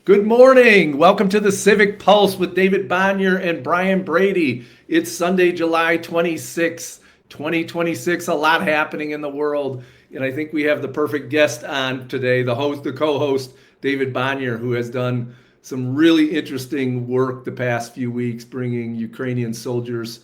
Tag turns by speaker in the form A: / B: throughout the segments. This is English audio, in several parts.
A: Good morning. Welcome to the Civic Pulse with David Bonior and Brian Brady. It's Sunday, July 26th, 2026. A lot happening in the world. And I think we have the perfect guest on today, the co-host, David Bonior, who has done some really interesting work the past few weeks, bringing Ukrainian soldiers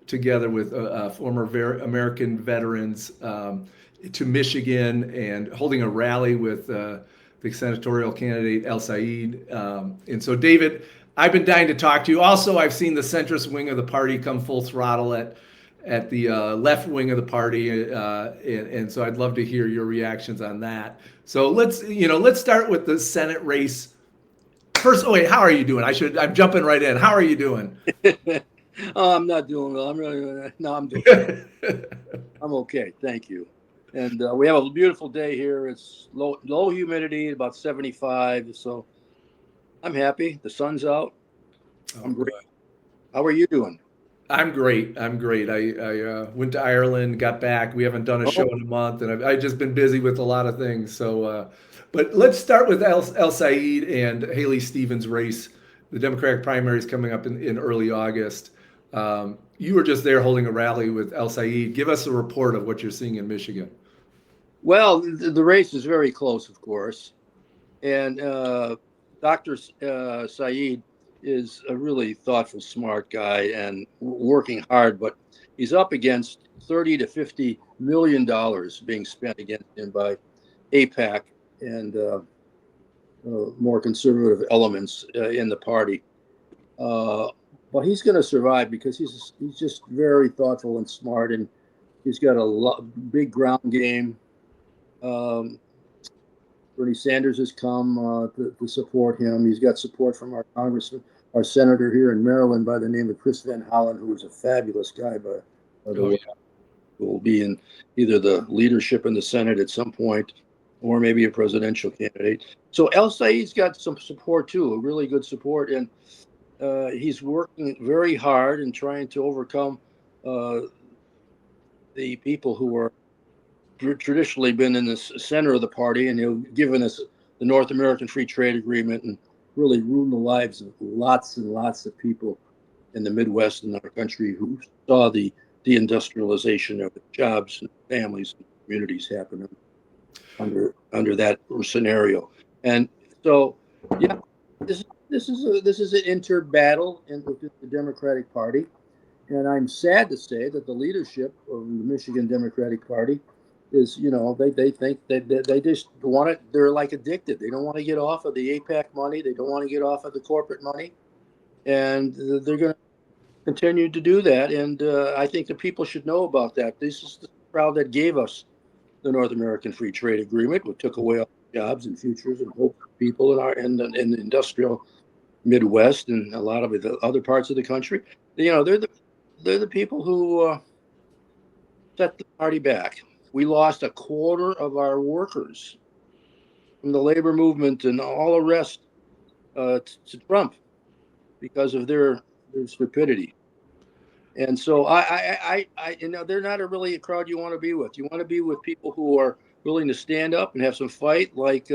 A: together with former American veterans to Michigan and holding a rally with the senatorial candidate El Said. And so, David, I've been dying to talk to you. Also, I've seen the centrist wing of the party come full throttle at the left wing of the party, and so I'd love to hear your reactions on that. So let's start with the Senate race first. Oh wait, how are you doing? I'm jumping right in. How are you doing?
B: Oh, I'm not doing well. I'm doing. I'm okay. Thank you. And we have a beautiful day here. It's low humidity, about 75. So I'm happy. The sun's out.
A: Oh,
B: I'm
A: good.
B: great. How are you doing?
A: I'm great. I'm great. I went to Ireland, got back. We haven't done a show
B: Oh,
A: in a month, and I've just been busy with a lot of things. So, but let's start with El Said and Haley Stevens' race. The Democratic primary is coming up in early August. You were just there holding a rally with El Said. Give us a report of what you're seeing in Michigan.
B: well, the race is very close, of course. And Dr. Saeed is a really thoughtful, smart guy and working hard, but he's up against 30 to 50 million dollars being spent against him by APAC and more conservative elements in the party. Uh, but he's going to survive because he's just very thoughtful and smart, and he's got big ground game. Um, Bernie Sanders has come to support him. He's got support from our congressman, our senator here in Maryland by the name of Chris Van Hollen, who is a fabulous guy, by the
A: Oh
B: way,
A: yeah.
B: who will be in either the leadership in the Senate at some point or maybe a presidential candidate. So El Said's got some support too, a really good support. And he's working very hard and trying to overcome uh, the people who are traditionally been in the center of the party and have given us the North American Free Trade Agreement and really ruined the lives of lots and lots of people in the Midwest in our country who saw the deindustrialization of jobs and families and communities happen under that scenario. And so, yeah, this is an inter battle within the Democratic Party. And I'm sad to say that the leadership of the Michigan Democratic Party is, they think that they just want it. They're like addicted. They don't want to get off of the APAC money. They don't want to get off of the corporate money. And they're going to continue to do that. And I think the people should know about that. This is the crowd that gave us the North American Free Trade Agreement, which took away all jobs and futures and hope for people in the industrial Midwest and a lot of the other parts of the country. They're the people who set the party back. We lost a quarter of our workers from the labor movement and all the rest to Trump because of their stupidity. And so they're not really a crowd you want to be with. You want to be with people who are willing to stand up and have some fight, like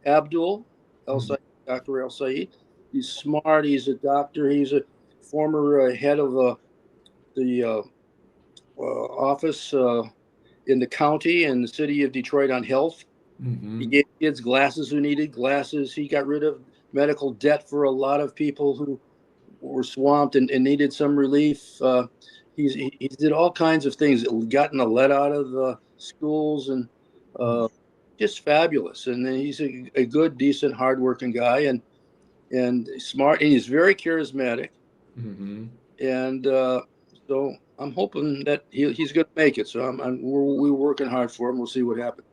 B: Abdul El
A: Mhm.
B: Said, Dr. El Said. He's smart. He's a doctor. He's a former head of the office in the county and the city of Detroit on health. He
A: Mhm.
B: gave kids glasses who needed glasses. He got rid of medical debt for a lot of people who were swamped and needed some relief. He did all kinds of things, gotten the lead out of the schools and uh, just fabulous. And then he's a good, decent, hardworking guy and smart. And he's very charismatic.
A: Mhm.
B: And so I'm hoping that he's going to make it. So we're working hard for him. We'll see what happens.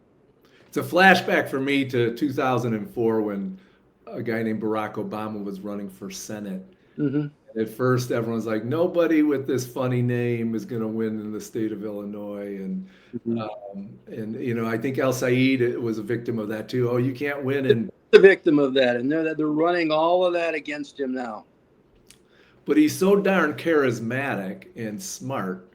A: It's a flashback for me to 2004 when a guy named Barack Obama was running for Senate.
B: Hmm.
A: And at first, everyone's like, nobody with this funny name is going to win in the state of Illinois.
B: Hmm.
A: I think El Said was a victim of that too. Oh, you can't win. And
B: The victim of that, and they're running all of that against him now.
A: but he's so darn charismatic and smart.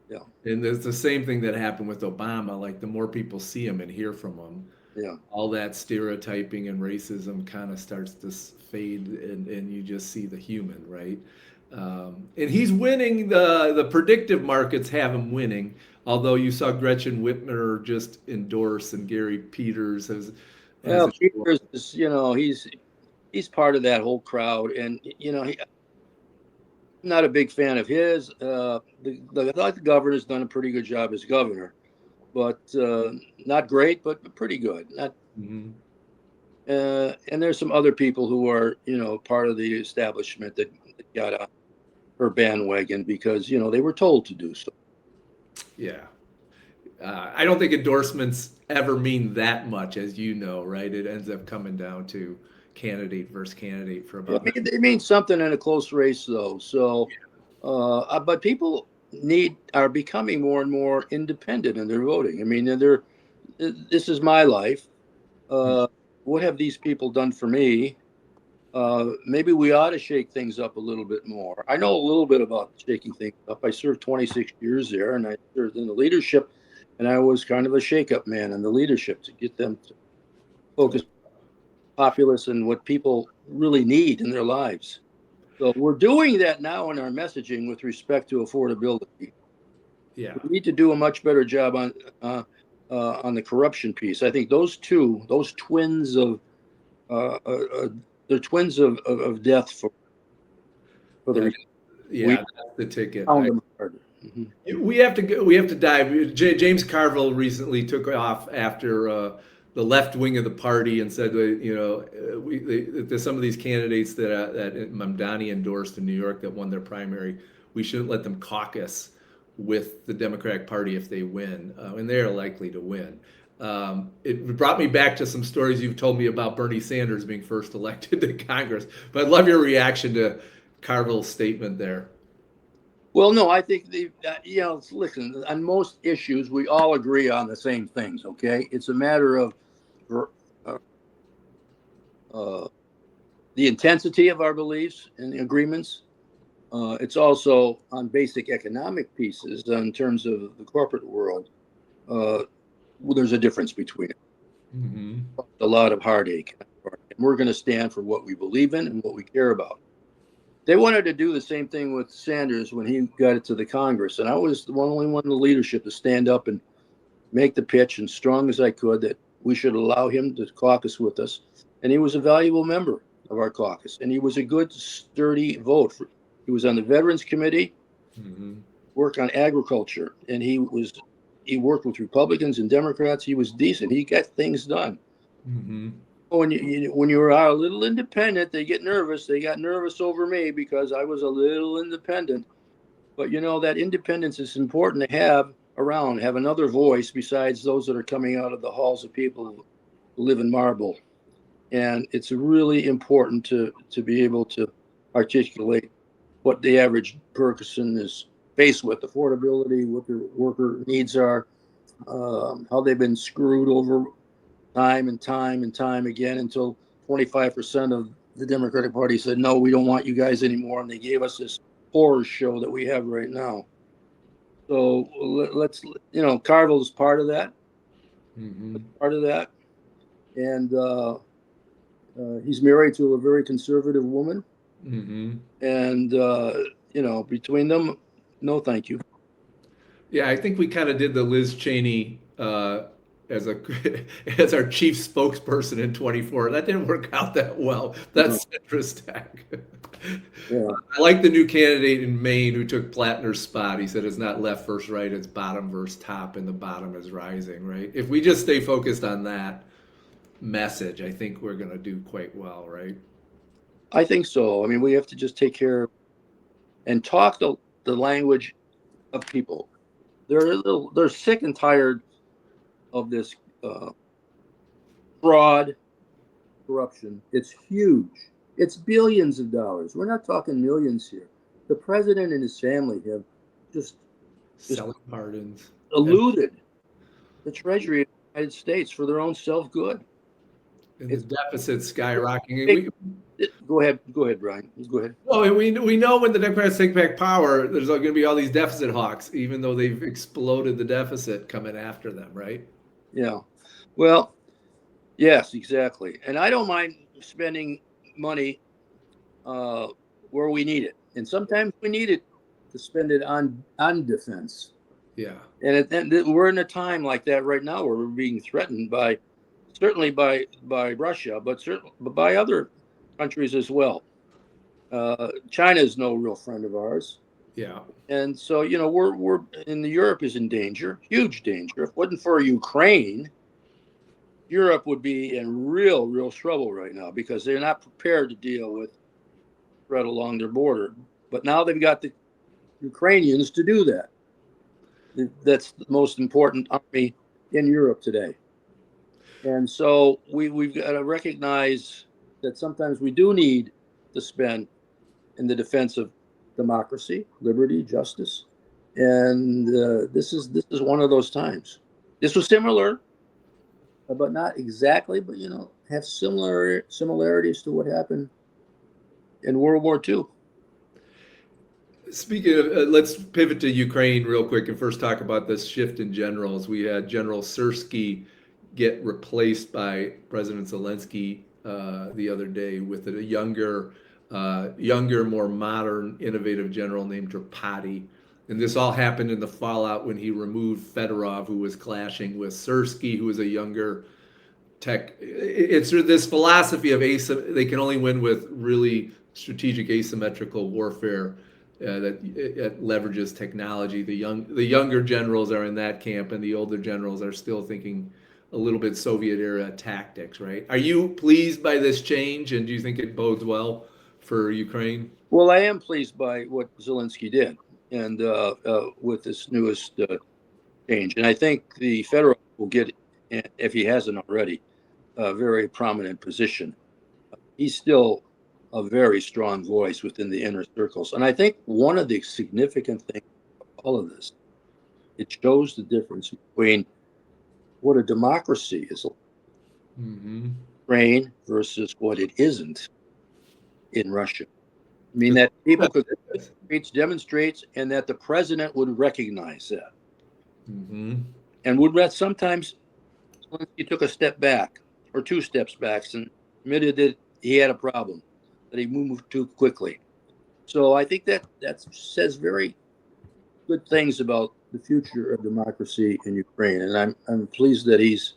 B: Yeah.
A: And there's the same thing that happened with Obama. Like the more people see him and hear from him,
B: Yeah.
A: all that stereotyping and racism kind of starts to fade, and you just see the human, right? And he's winning. The predictive markets have him winning. Although you saw Gretchen Whitmer just endorse, and Gary Peters has
B: Well,
A: endorsed.
B: Peters is, he's part of that whole crowd, and I'm not a big fan of his. I thought the governor's done a pretty good job as governor, but not great, but pretty good. Not,
A: Mhm.
B: and there's some other people who are, part of the establishment that got on her bandwagon because they were told to do so.
A: Yeah. I don't think endorsements ever mean that much, as you know, right? It ends up coming down to candidate versus candidate for
B: Yeah,
A: about.
B: I mean, it means something in a close race, though. So, but people are becoming more and more independent in their voting. I mean, this is my life. Uh, what have these people done for me? Maybe we ought to shake things up a little bit more. I know a little bit about shaking things up. I served 26 years there, and I served in the leadership, and I was kind of a shake-up man in the leadership to get them to focus populace and what people really need in their lives. So we're doing that now in our messaging with respect to affordability.
A: Yeah.
B: We need to do a much better job on the corruption piece. I think those twins of uh, uh, uh, they're twins of death for
A: Yeah.
B: the we
A: Yeah. That's the ticket.
B: pound them harder. Mhm.
A: We have to go, we have to dive. James Carville recently took off after the left wing of the party and said, some of these candidates that Mamdani endorsed in New York that won their primary, we shouldn't let them caucus with the Democratic Party if they win, and they are likely to win. It brought me back to some stories you've told me about Bernie Sanders being first elected to Congress. But I'd love your reaction to Carville's statement there.
B: Well, no, I think listen, on most issues, we all agree on the same things. Okay, it's a matter of uh, uh, the intensity of our beliefs and agreements. It's also on basic economic pieces in terms of the corporate world. Uh, well, there's a difference between it.
A: Mm-hmm.
B: A lot of heartache. And we're going to stand for what we believe in and what we care about. They wanted to do the same thing with Sanders when he got it to the Congress. And I was the only one in the leadership to stand up and make the pitch as strong as I could that we should allow him to caucus with us. And he was a valuable member of our caucus. And he was a good, sturdy vote. He was on the Veterans Committee,
A: Mm-hmm.
B: worked on agriculture, and he worked with Republicans and Democrats. He was decent. He got things done.
A: Mm-hmm.
B: When you are a little independent, they get nervous. They got nervous over me because I was a little independent. But that independence is important to have around, have another voice besides those that are coming out of the halls of people who live in marble. And it's really important to be able to articulate what the average person is faced with, affordability, what their worker needs are, how they've been screwed over time and time and time again until 25% of the Democratic Party said, no, we don't want you guys anymore. And they gave us this horror show that we have right now. So let's, Carville is part of that,
A: Mm-hmm.
B: And he's married to a very conservative woman.
A: Mm-hmm.
B: And, between them, no, thank you.
A: Yeah, I think we kind of did the Liz Cheney as a as our chief spokesperson in 24. That didn't work out that well.
B: No,
A: That's centrist tech.
B: yeah.
A: I like the new candidate in Maine who took Plattner's spot. He said it's not left versus right, it's bottom versus top, and the bottom is rising, right? If we just stay focused on that message, I think we're going to do quite well, right?
B: I think so. I mean, we have to just take care of and talk the language of people. They're sick and tired of this uh, fraud, corruption. It's huge. It's billions of dollars. We're not talking millions here. The president and his family have just just
A: Selling pardons.
B: eluded the Treasury of the United States for their own self good.
A: And the
B: It's
A: deficit skyrocketing.
B: big. Go ahead, Brian. Go ahead.
A: Well, we know when the Democrats take back power, there's going to be all these deficit hawks, even though they've exploded the deficit coming after them, right?
B: Yeah. Well, Yes, exactly. And I don't mind spending money uh, where we need it, and sometimes we need it to spend it on defense.
A: Yeah.
B: And we're in a time like that right now where we're being threatened by certainly by Russia, but certainly by other countries as well. China is no real friend of ours,
A: Yeah.
B: and so we're in Europe is in danger, huge danger. If it wasn't for Ukraine, Europe would be in real trouble right now because they're not prepared to deal with threat along their border. But now they've got the Ukrainians to do that. That's the most important army in Europe today. And so we've got to recognize that sometimes we do need to spend in the defense of democracy, liberty, justice. And this is one of those times. This was similar, but not exactly, but have similarities to what happened in World War II.
A: Speaking of, let's pivot to Ukraine real quick and first talk about this shift in generals. We had General Sirski get replaced by President Zelensky the other day with a younger, more modern, innovative general named Drapati. And this all happened in the fallout when he removed Fedorov, who was clashing with Sirski, who was a younger tech. It's this philosophy of they can only win with really strategic asymmetrical warfare that it leverages technology. The younger generals are in that camp, and the older generals are still thinking a little bit Soviet era tactics. Right? Are you pleased by this change, and do you think it bodes well for Ukraine?
B: Well, I am pleased by what Zelensky did, and with this newest change, and I think the federal will get, if he hasn't already, a very prominent position. He's still a very strong voice within the inner circles, and I think one of the significant things of all of this, it shows the difference between what a democracy is,
A: Mm-hmm.
B: Ukraine, versus what it isn't in Russia. I mean that people could demonstrates, and that the president would recognize that,
A: Mm-hmm.
B: and would that sometimes he took a step back or two steps back and admitted that he had a problem, that he moved too quickly. So I think that says very good things about the future of democracy in Ukraine, and I'm pleased that he's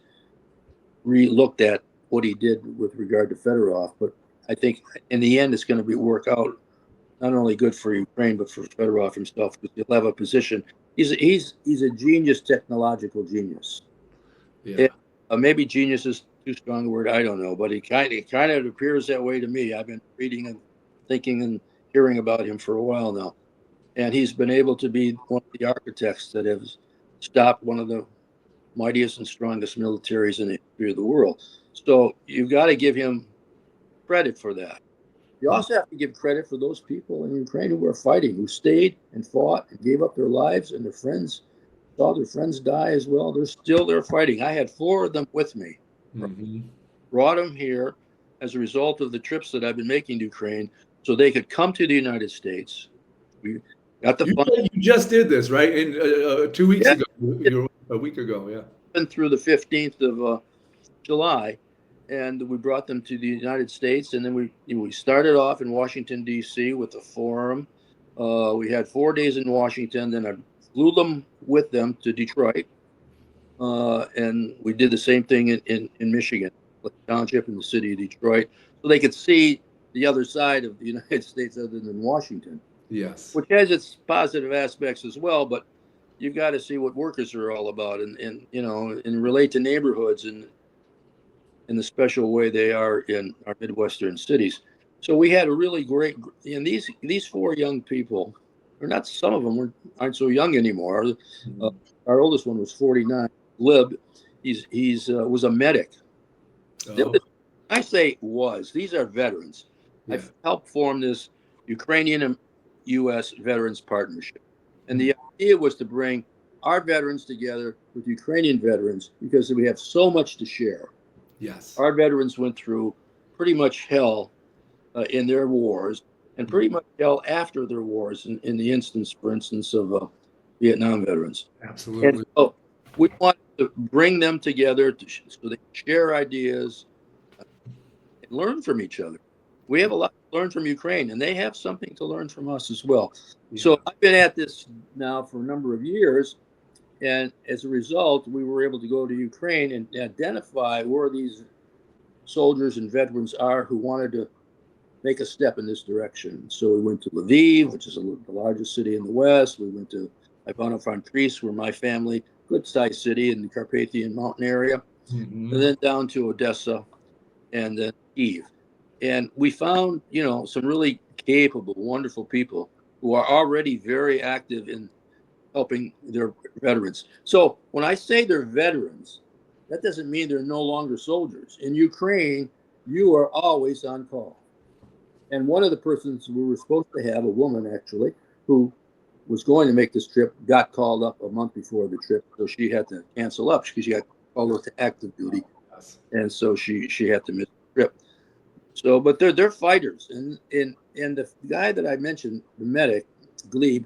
B: re-looked at what he did with regard to Fedorov. But I think in the end, it's going to be work out not only good for Ukraine but for Fedorov himself, because he'll have a position. He's a genius, technological genius.
A: Yeah.
B: It, maybe genius is too strong a word. I don't know, but he kind of appears that way to me. I've been reading and thinking and hearing about him for a while now, and he's been able to be one of the architects that have stopped one of the mightiest and strongest militaries in the history of the world. So you've got to give him credit for that. You
A: Yeah.
B: also have to give credit for those people in Ukraine who were fighting, who stayed and fought and gave up their lives, and their friends saw their friends die as well. They're still there fighting. I had four of them with me,
A: Mm-hmm.
B: brought them here as a result of the trips that I've been making to Ukraine, so they could come to the United States. We got the
A: You
B: fund.
A: you just did this, right? In 2 weeks
B: Yeah,
A: ago, a week ago, yeah.
B: through the 15th of July, and we brought them to the United States. And then we started off in Washington D.C. with a forum. We had 4 days in Washington. Then I flew them with them to Detroit, and we did the same thing in Michigan, Lake Township, in the city of Detroit, so they could see the other side of the United States other than Washington,
A: Yes.
B: which has its positive aspects as well. But you've got to see what workers are all about, and relate to neighborhoods and in the special way they are in our Midwestern cities. So we had a really great, and these four young people, or not, some of them aren't so young anymore. Uh,
A: Mhm.
B: our oldest one was 49. Lib, he's was a medic.
A: Oh,
B: I say was. These are veterans. I
A: yeah.
B: helped form this Ukrainian and U.S. Veterans Partnership, and
A: Mm.
B: the idea was to bring our veterans together with Ukrainian veterans because we have so much to share.
A: Yes.
B: Our veterans went through pretty much hell in their wars, and
A: Mm.
B: pretty much hell after their wars. In the instance, for instance, of Vietnam veterans, and
A: Absolutely.
B: so we want to bring them together so they share ideas and learn from each other. We have a lot to learn from Ukraine, and they have something to learn from us as well.
A: Yeah.
B: So I've been at this now for a number of years, and as a result, we were able to go to Ukraine and identify where these soldiers and veterans are who wanted to make a step in this direction. So we went to Lviv, which is the largest city in the West. We went to Ivano-Frankivsk, where my family, good-sized city in the Carpathian Mountain area,
A: Mm-hmm.
B: and then down to Odessa and then Kyiv. And we found, some really capable, wonderful people who are already very active in helping their veterans. So when I say they're veterans, that doesn't mean they're no longer soldiers. In Ukraine, you are always on call. And one of the persons we were supposed to have, a woman actually, who was going to make this trip, got called up a month before the trip, so she had to cancel up because she got called up to active duty, and so she had to miss the trip. So, but they're fighters, and the guy that I mentioned, the medic, Glebe,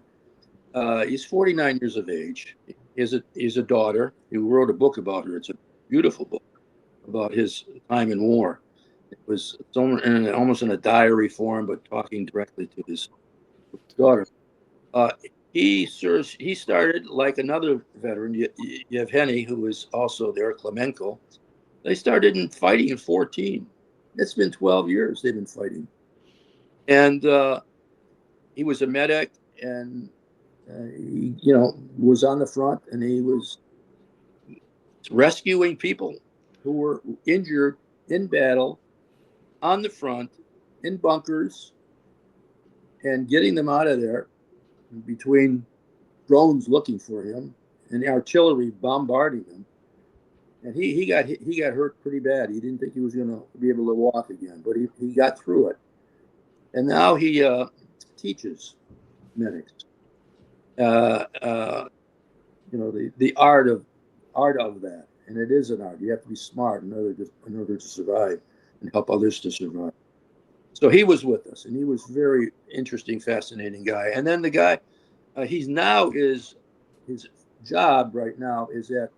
B: he's 49 years of age. He's a daughter. He wrote a book about her. It's a beautiful book about his time in war. It was almost in a diary form, but talking directly to his daughter. Uh, he started like another veteran, Yevgeny, who was also there, Klemenko. They started in fighting in 14. It's been 12 years they've been fighting. And he was a medic, and he, was on the front, and he was rescuing people who were injured in battle on the front in bunkers and getting them out of there between drones looking for him and artillery bombarding him. And he got hurt pretty bad. He didn't think he was going to be able to walk again, but he got through it. And now he teaches medics. The art of that, and it is an art. You have to be smart in order to survive and help others to survive. So he was with us, and he was very interesting, fascinating guy. And then the guy, his job right now is at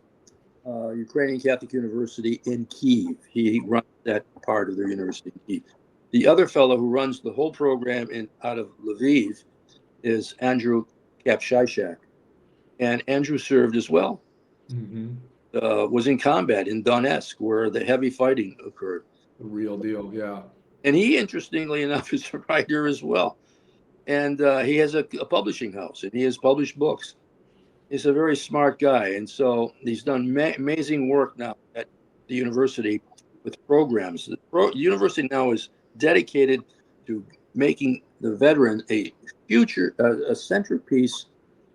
B: Ukrainian Catholic University in Kyiv. He runs that part of their university in Kyiv. The other fellow who runs the whole program out of Lviv is Andrew Kapshishak. And Andrew served as well.
A: Mm-hmm.
B: Was in combat in Donetsk, where the heavy fighting occurred.
A: The real deal, yeah.
B: And he, interestingly enough, is a writer as well. And he has a publishing house, and he has published books. He's a very smart guy. And so he's done amazing work now at the university with programs. The university now is dedicated to making the veteran a centerpiece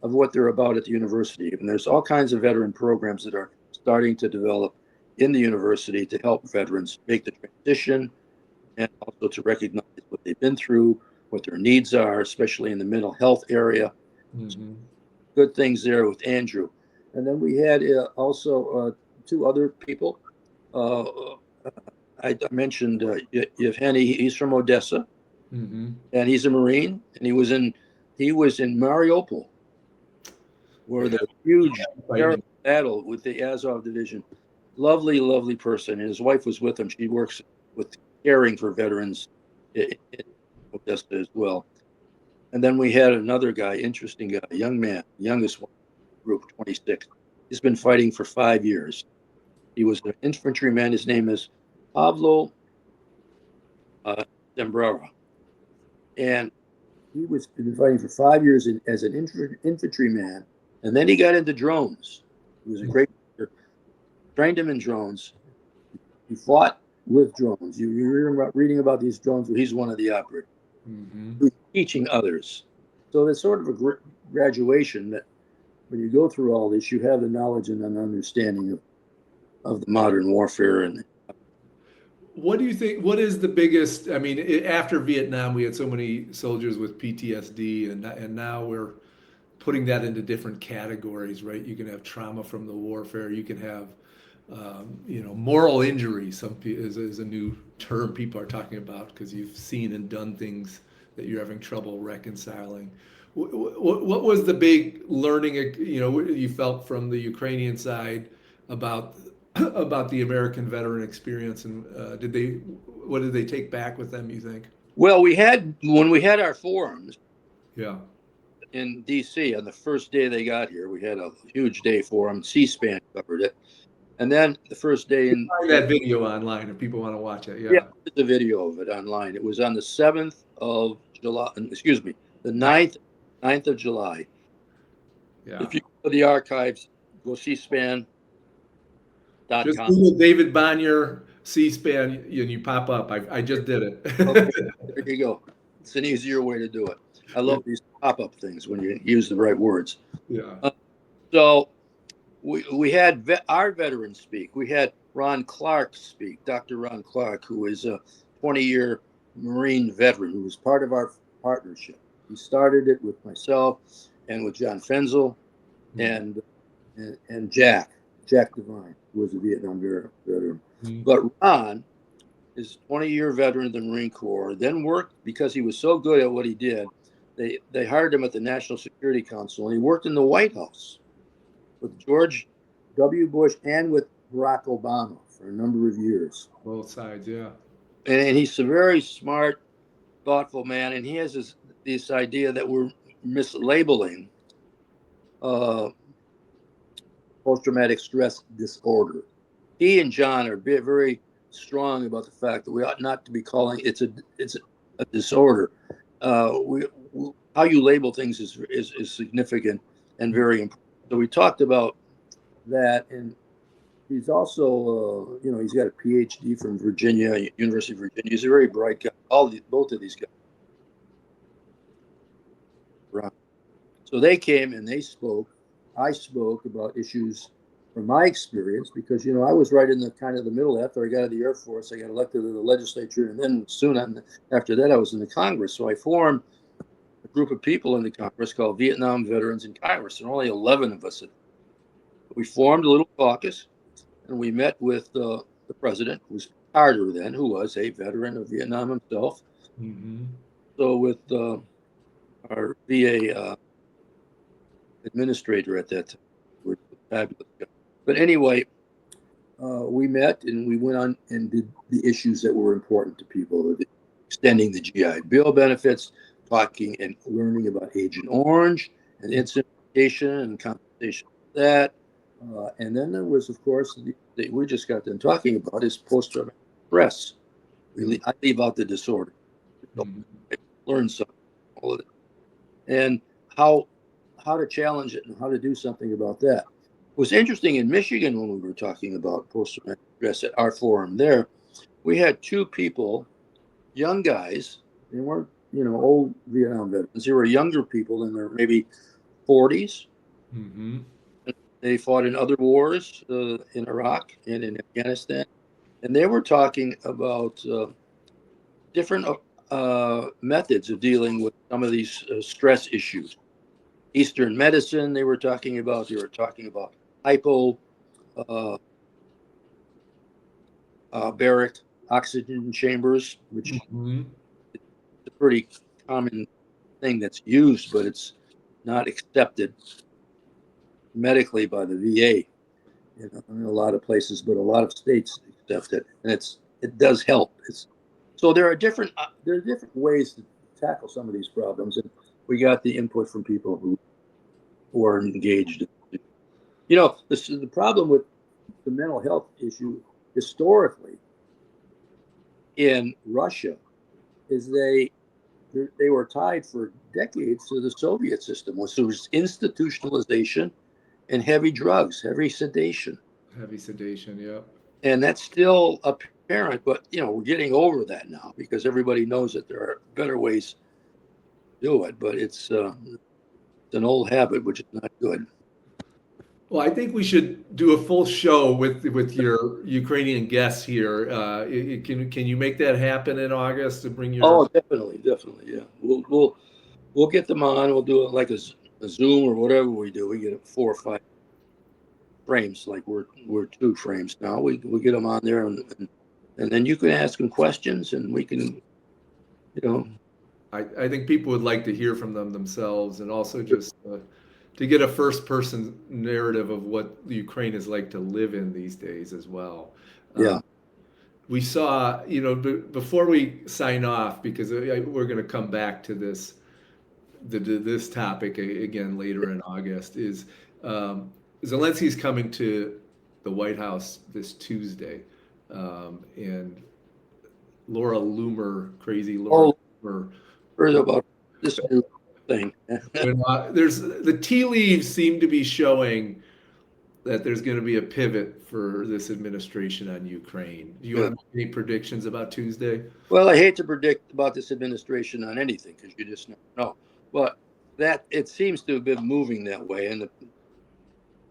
B: of what they're about at the university. And there's all kinds of veteran programs that are starting to develop in the university to help veterans make the transition and also to recognize what they've been through, what their needs are, especially in the mental health area.
A: Mm-hmm.
B: Good things there with Andrew. And then we had also two other people. I mentioned Yevgeny. He's from Odessa,
A: Mm-hmm.
B: and he's a Marine, and he was in Mariupol, where the huge terrible battle with the Azov division. Lovely, lovely person, and his wife was with him. She works with caring for veterans in Odessa as well. And then we had another guy, interesting guy, young man, youngest one, group 26. He's been fighting for 5 years. He was an infantryman. His name is Pavlo Zembrara. And he was been fighting for 5 years as an infantryman. And then he got into drones. He was a great leader, trained him in drones. He fought with drones. You're reading about these drones. He's one of the operators.
A: Mm-hmm.
B: Who's teaching others. So there's sort of a graduation that when you go through all this, you have the knowledge and an understanding of the modern warfare. And
A: What do you think? What is the biggest? I mean, after Vietnam, we had so many soldiers with PTSD, and now we're putting that into different categories, right? You can have trauma from the warfare. You can have, moral injury. Is a new term people are talking about because you've seen and done things that you're having trouble reconciling. What was the big learning? You felt from the Ukrainian side about about the American veteran experience, and what did they take back with them, you think?
B: Well, when we had our forums
A: Yeah.
B: in D.C. on the first day they got here, we had a huge day for them. C-SPAN covered it, and then the first day in
A: Find that video online if people want to watch it.
B: yeah,
A: Yeah.
B: there's a video of it online. It was on the 7th of July. Excuse me, the ninth of July.
A: Yeah.
B: If you go to the archives, go C-SPAN.com.
A: Just Google David Bonior C-SPAN and you pop up. I just did
B: Okay,
A: it.
B: there you go. It's an easier way to do it. I
A: Yeah.
B: love these pop-up things when you use the right words.
A: Yeah.
B: So we had our veterans speak. We had Ron Clark speak, Dr. Ron Clark, who is a 20-year Marine veteran who was part of our partnership. He started it with myself and with John Fenzel and Jack Devine, who was a Vietnam veteran. But Ron is a 20-year veteran of the Marine Corps, then worked because he was so good at what he did. They hired him at the National Security Council, and he worked in the White House with George W. Bush and with Barack Obama for a number of years.
A: Both sides. Yeah.
B: And he's a very smart, thoughtful man, and he has this idea that we're mislabeling uh, post-traumatic stress disorder. He and John are very strong about the fact that we ought not to be calling it's a disorder. How you label things is significant and very important. So we talked about that, and he's also he's got a PhD from Virginia, University of Virginia. He's a very bright guy. Both of these guys. So they came and they spoke. I spoke about issues from my experience because I was right in the kind of the middle after I got out of the Air Force. I got elected to the legislature, and then after that I was in the Congress. So I formed a group of people in the Congress called Vietnam Veterans in Congress, and only 11 of us. We formed a little caucus, and we met with the president, who was Carter then, who was a veteran of Vietnam himself.
A: Mm-hmm.
B: So with our VA administrator at that time. We're fabulous guy. But anyway, we met and we went on and did the issues that were important to people, extending the GI Bill benefits, talking and learning about Agent Orange and incident and compensation for that. And then there was, of course, we just got done talking about is post-traumatic stress. I leave out the disorder.
A: Mm-hmm.
B: Learn something, all of it. And how to challenge it and how to do something about that. It was interesting in Michigan when we were talking about post-traumatic stress at our forum there. We had two people, young guys. They weren't, old Vietnam veterans. They were younger people in their maybe 40s.
A: Mm-hmm.
B: They fought in other wars in Iraq and in Afghanistan, and they were talking about different methods of dealing with some of these stress issues. Eastern medicine, they were talking about. They were talking about hypo uh, baric oxygen chambers, which is
A: Mm-hmm.
B: a pretty common thing that's used, but it's not accepted medically by the VA in a lot of places, but a lot of states accept it, and it does help. So there are different ways to tackle some of these problems, and we got the input from people who are engaged. The problem with the mental health issue historically in Russia is they were tied for decades to the Soviet system, which was institutionalization and heavy drugs, heavy sedation.
A: Heavy sedation. Yeah.
B: And that's still apparent, but we're getting over that now because everybody knows that there are better ways to do it, but it's an old habit, which is not good.
A: Well, I think we should do a full show with your Ukrainian guests here. Can you make that happen in August to bring your?
B: Oh, definitely, definitely, yeah. We'll get them on. We'll do it like a Zoom or whatever we do. We get 4 or 5 frames, like we're 2 frames now. We get them on there, and then you can ask them questions, and we can, you know.
A: I think people would like to hear from them themselves, and also just to get a first person narrative of what Ukraine is like to live in these days as well.
B: Yeah.
A: We saw, before we sign off, because we're going to come back to this topic again later in August, is Zelensky's coming to the White House this Tuesday, and Laura Loomer, crazy Laura
B: Oh,
A: Loomer.
B: heard about this new thing.
A: There's the tea leaves seem to be showing that there's going to be a pivot for this administration on Ukraine. Do you
B: Good.
A: have any predictions about Tuesday?
B: Well, I hate to predict about this administration on anything because you just never know. But that it seems to have been moving that way, and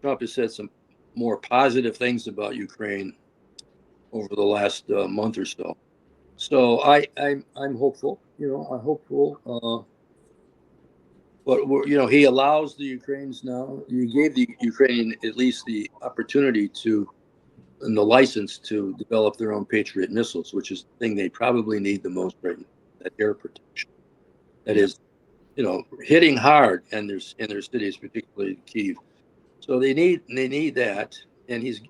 B: Trump has said some more positive things about Ukraine over the last month or so. So I'm hopeful. I'm hopeful. But he allows the Ukrainians now. He gave the Ukrainian at least the opportunity to and the license to develop their own Patriot missiles, which is the thing they probably need the most right now. That air protection. That is, hitting hard in their cities, particularly Kyiv. So they need that, and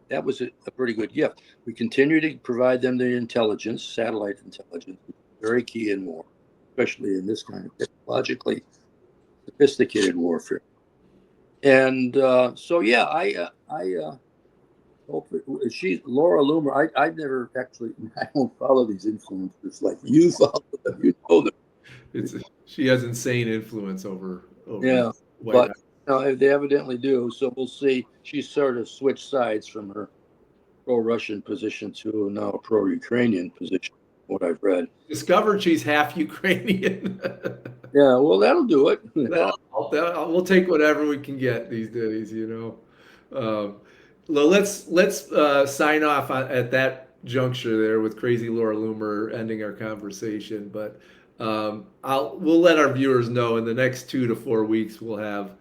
B: that was a pretty good gift. We continue to provide them the intelligence, satellite intelligence, which is very key and more, especially in this kind of technologically sophisticated warfare. And so, yeah, I hope she's Laura Loomer. I've never actually, I don't follow these influencers like you follow them. You know them.
A: She has insane influence over
B: Yeah,
A: White House.
B: but they evidently do. So we'll see. She's sort of switched sides from her pro-Russian position to now a pro-Ukrainian position. What I've read.
A: Discovered she's half Ukrainian.
B: Yeah, well, that'll do it.
A: We'll take whatever we can get these days, Well, let's sign off at that juncture there with crazy Laura Loomer ending our conversation. But we'll let our viewers know in the next 2 to 4 weeks we'll have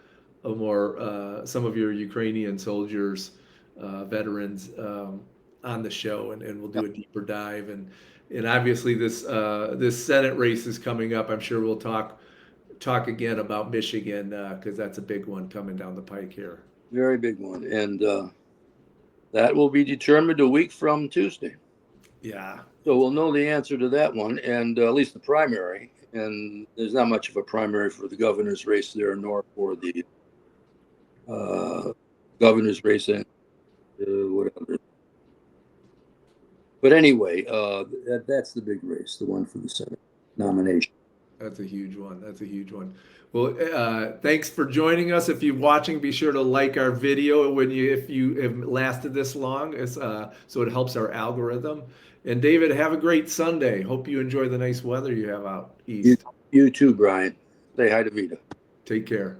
A: some of your Ukrainian soldiers, veterans, on the show, and we'll do a deeper dive. And obviously this Senate race is coming up. I'm sure we'll talk again about Michigan because that's a big one coming down the pike here.
B: Very big one, and that will be determined a week from Tuesday.
A: Yeah.
B: So we'll know the answer to that one, and at least the primary. And there's not much of a primary for the governor's race there, nor for the governor's race and whatever. But anyway, that's the big race, the one for the Senate nomination.
A: That's a huge one. Well, thanks for joining us. If you're watching, be sure to like our video if you have lasted this long, so it helps our algorithm. And David, have a great Sunday. Hope you enjoy the nice weather you have out east.
B: You too, Brian. Say hi to Vita.
A: Take care.